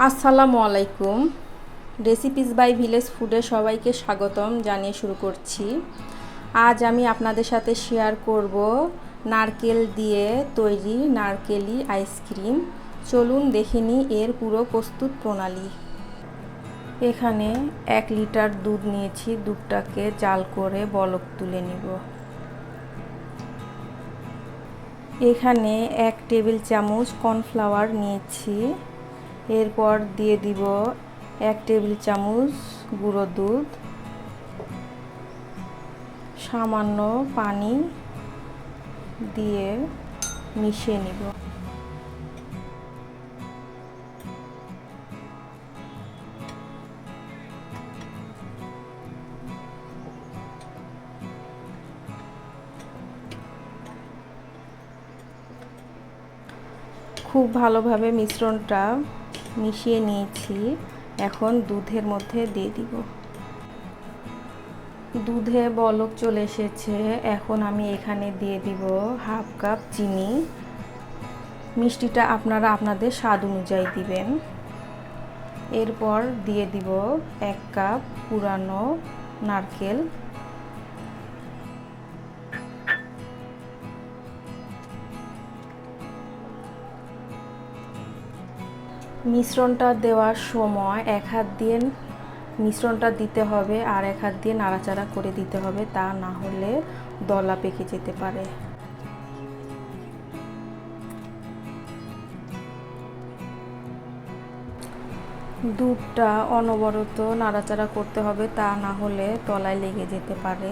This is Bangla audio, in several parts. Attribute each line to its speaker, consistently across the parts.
Speaker 1: আসসালামু আলাইকুম। রেসিপিস বাই ভিলেজ ফুডে সবাইকে স্বাগতম জানিয়ে শুরু করছি। আজ আমি আপনাদের সাথে শেয়ার করব নারকেল দিয়ে তৈরি নারকেলি আইসক্রিম। চলুন দেখে নিই এর পুরো প্রস্তুত প্রণালী। এখানে 1 লিটার দুধ নিয়েছি। দুধটাকে জাল করে বলক তুলে নিব। এখানে 1 টেবিল চামচ কর্নফ্লাওয়ার নিয়েছি। এরপর দিয়ে দিব 1 টেবিল চামচ গুঁড়ো দুধ, সামান্য পানি দিয়ে মিশিয়ে নিব। খুব ভালোভাবে মিশ্রণটা মিশিয়ে নিয়েছি। এখন দুধের মধ্যে দিয়ে দিব। দুধে বলক চলে এসেছে। এখন আমি এখানে দিয়ে দিব 1/2 কাপ চিনি। মিষ্টিটা আপনারা আপনাদের স্বাদ অনুযায়ী দিবেন। এরপর দিয়ে দিব 1 কাপ পুরানো নারকেল। মিশ্রণটা দেওয়ার সময় 1 হাত দিয়ে মিশ্রণটা দিতে হবে আর 1 হাত দিয়ে নাড়াচাড়া করে দিতে হবে, তা না হলে দলা পেকে যেতে পারে। দুধটা অনবরত নাড়াচাড়া করতে হবে, তা না হলে তলায় লেগে যেতে পারে।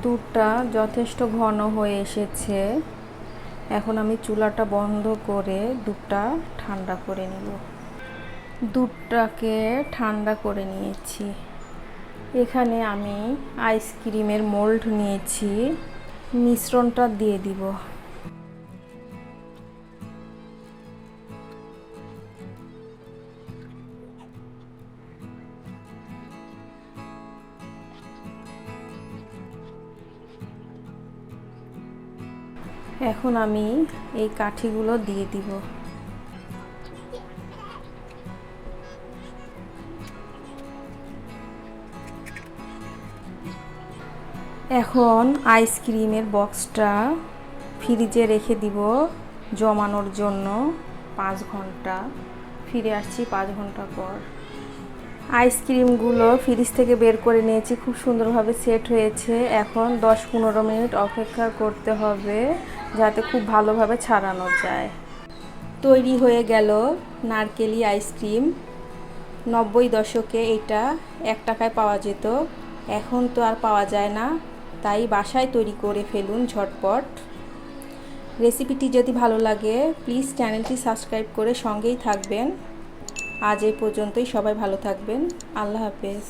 Speaker 1: দুধটা যথেষ্ট ঘন হয়ে এসেছে। এখন আমি চুলাটা বন্ধ করে দুধটা ঠান্ডা করে নিব। দুধটাকে ঠান্ডা করে নিয়েছি। এখানে আমি আইসক্রিমের মোল্ড নিয়েছি। মিশ্রণটা দিয়ে দিব। এখন আমি এই কাঠিগুলো দিয়ে দিব। এখন আইসক্রিমের বক্সটা ফ্রিজে রেখে দিব জমানোর জন্য 5 ঘন্টা। ফিরে আসছি 5 ঘন্টা পর। আইসক্রিমগুলো ফ্রিজ থেকে বের করে নিয়েছি, খুব সুন্দরভাবে সেট হয়েছে। এখন 10-15 মিনিট অপেক্ষা করতে হবে যাতে খুব ভালোভাবে ছাড়ানো যায়। তৈরি হয়ে গেল নারকেলি আইসক্রিম। 90 দশকে এটা 1 টাকায় পাওয়া যেত, এখন তো আর পাওয়া যায় না। তাই বাসায় তৈরি করে ফেলুন ঝটপট। রেসিপিটি যদি ভালো লাগে প্লিজ চ্যানেলটি সাবস্ক্রাইব করে সঙ্গেই থাকবেন। আজ এই পর্যন্তই। সবাই ভালো থাকবেন। আল্লাহ হাফেজ।